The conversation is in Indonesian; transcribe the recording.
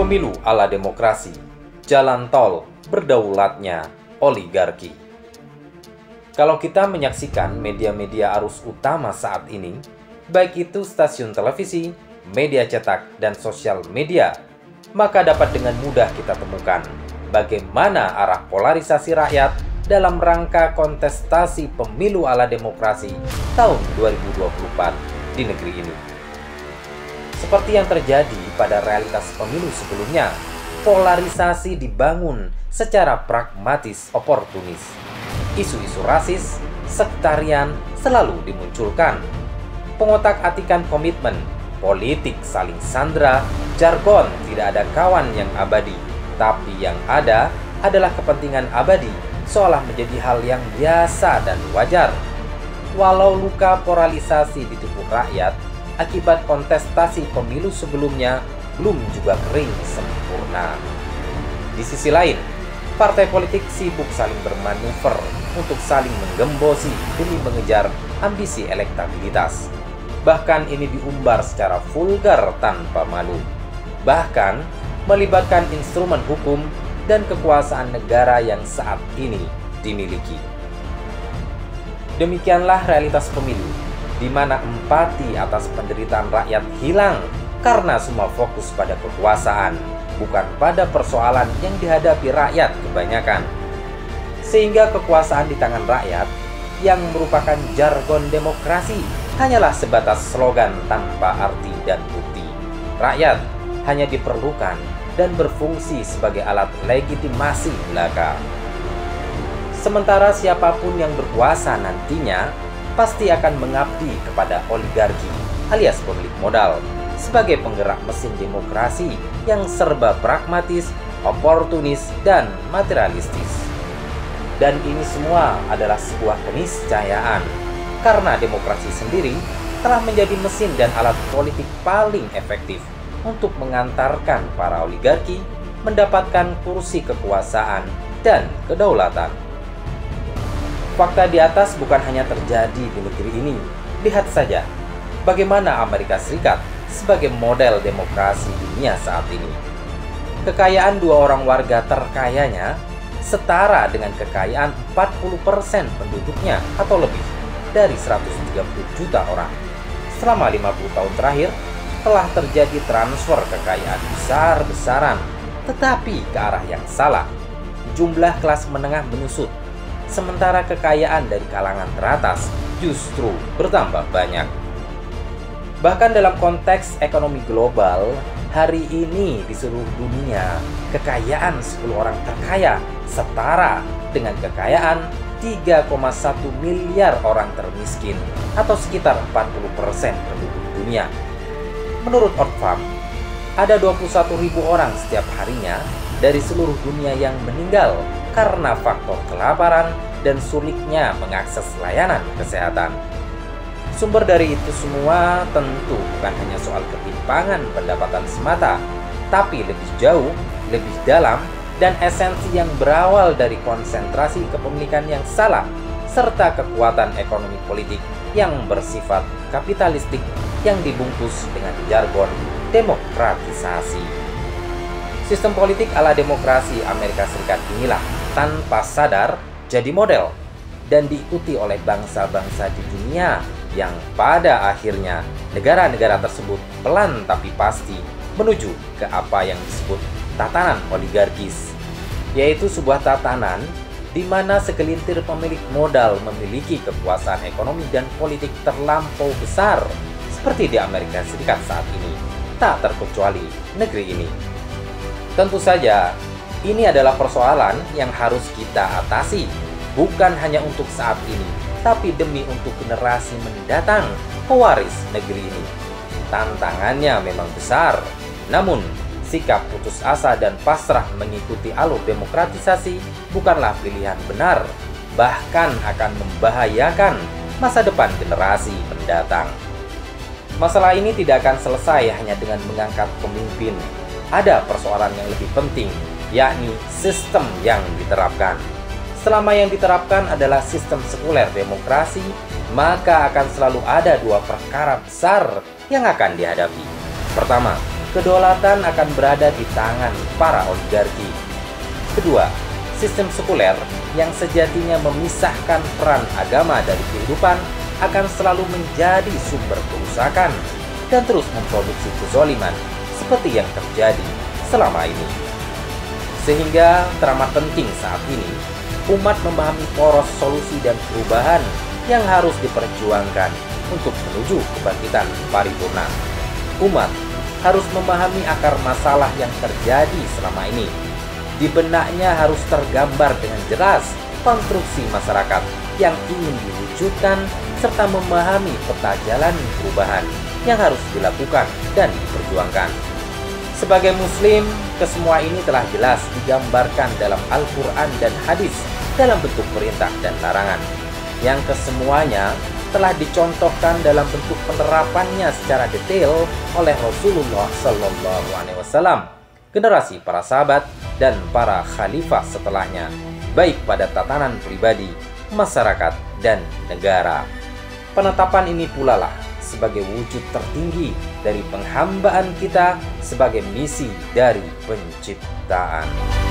Pemilu ala demokrasi, jalan tol berdaulatnya oligarki. Kalau kita menyaksikan media-media arus utama saat ini, baik itu stasiun televisi, media cetak, dan sosial media, maka dapat dengan mudah kita temukan bagaimana arah polarisasi rakyat dalam rangka kontestasi pemilu ala demokrasi tahun 2024 di negeri ini. Seperti yang terjadi pada realitas pemilu sebelumnya, polarisasi dibangun secara pragmatis oportunis. Isu-isu rasis, sektarian selalu dimunculkan. Pengotak-atikan komitmen, politik saling sandera, jargon tidak ada kawan yang abadi, tapi yang ada adalah kepentingan abadi, seolah menjadi hal yang biasa dan wajar. Walau luka polarisasi ditumpuk rakyat akibat kontestasi pemilu sebelumnya belum juga kering sempurna. Di sisi lain, partai politik sibuk saling bermanuver untuk saling menggembosi demi mengejar ambisi elektabilitas. Bahkan ini diumbar secara vulgar tanpa malu. Bahkan melibatkan instrumen hukum dan kekuasaan negara yang saat ini dimiliki. Demikianlah realitas pemilu, di mana empati atas penderitaan rakyat hilang karena semua fokus pada kekuasaan, bukan pada persoalan yang dihadapi rakyat kebanyakan. Sehingga kekuasaan di tangan rakyat yang merupakan jargon demokrasi hanyalah sebatas slogan tanpa arti dan bukti. Rakyat hanya diperlukan dan berfungsi sebagai alat legitimasi belaka. Sementara siapapun yang berkuasa nantinya pasti akan mengabdi kepada oligarki alias pemilik modal sebagai penggerak mesin demokrasi yang serba pragmatis, oportunis, dan materialistis. Dan ini semua adalah sebuah keniscayaan karena demokrasi sendiri telah menjadi mesin dan alat politik paling efektif untuk mengantarkan para oligarki mendapatkan kursi kekuasaan dan kedaulatan. Fakta di atas bukan hanya terjadi di negeri ini. Lihat saja bagaimana Amerika Serikat sebagai model demokrasi dunia saat ini. Kekayaan dua orang warga terkayanya setara dengan kekayaan 40% penduduknya atau lebih dari 130 juta orang. Selama 50 tahun terakhir telah terjadi transfer kekayaan besar-besaran, tetapi ke arah yang salah. Jumlah kelas menengah menyusut, sementara kekayaan dari kalangan teratas justru bertambah banyak. Bahkan dalam konteks ekonomi global, hari ini di seluruh dunia, kekayaan 10 orang terkaya setara dengan kekayaan 3,1 miliar orang termiskin atau sekitar 40% penduduk dunia. Menurut Oxfam, ada 21.000 orang setiap harinya dari seluruh dunia yang meninggal karena faktor kelaparan dan sulitnya mengakses layanan kesehatan. Sumber dari itu semua tentu bukan hanya soal ketimpangan pendapatan semata, tapi lebih jauh, lebih dalam, dan esensi yang berawal dari konsentrasi kepemilikan yang salah, serta kekuatan ekonomi politik yang bersifat kapitalistik yang dibungkus dengan jargon demokratisasi. Sistem politik ala demokrasi Amerika Serikat inilah tanpa sadar jadi model dan diikuti oleh bangsa-bangsa di dunia yang pada akhirnya negara-negara tersebut pelan tapi pasti menuju ke apa yang disebut tatanan oligarkis, yaitu sebuah tatanan di mana segelintir pemilik modal memiliki kekuasaan ekonomi dan politik terlampau besar seperti di Amerika Serikat saat ini, tak terkecuali negeri ini. Tentu saja, ini adalah persoalan yang harus kita atasi, bukan hanya untuk saat ini, tapi demi untuk generasi mendatang pewaris negeri ini. Tantangannya memang besar, namun sikap putus asa dan pasrah mengikuti alur demokratisasi bukanlah pilihan benar, bahkan akan membahayakan masa depan generasi mendatang. Masalah ini tidak akan selesai hanya dengan mengangkat pemimpin. Ada persoalan yang lebih penting, yakni sistem yang diterapkan. Selama yang diterapkan adalah sistem sekuler demokrasi, maka akan selalu ada dua perkara besar yang akan dihadapi. Pertama, kedaulatan akan berada di tangan para oligarki. Kedua, sistem sekuler yang sejatinya memisahkan peran agama dari kehidupan akan selalu menjadi sumber kerusakan dan terus memproduksi kezaliman seperti yang terjadi selama ini. Sehingga teramat penting saat ini umat memahami poros solusi dan perubahan yang harus diperjuangkan untuk menuju kebangkitan paripurna. Umat harus memahami akar masalah yang terjadi selama ini. Di benaknya harus tergambar dengan jelas konstruksi masyarakat yang ingin diwujudkan serta memahami peta jalan perubahan yang harus dilakukan dan diperjuangkan. Sebagai Muslim, kesemua ini telah jelas digambarkan dalam Al-Quran dan hadis dalam bentuk perintah dan larangan, yang kesemuanya telah dicontohkan dalam bentuk penerapannya secara detail oleh Rasulullah SAW, generasi para sahabat, dan para khalifah setelahnya, baik pada tatanan pribadi, masyarakat, dan negara. Penetapan ini pula lah sebagai wujud tertinggi dari penghambaan kita sebagai misi dari penciptaan.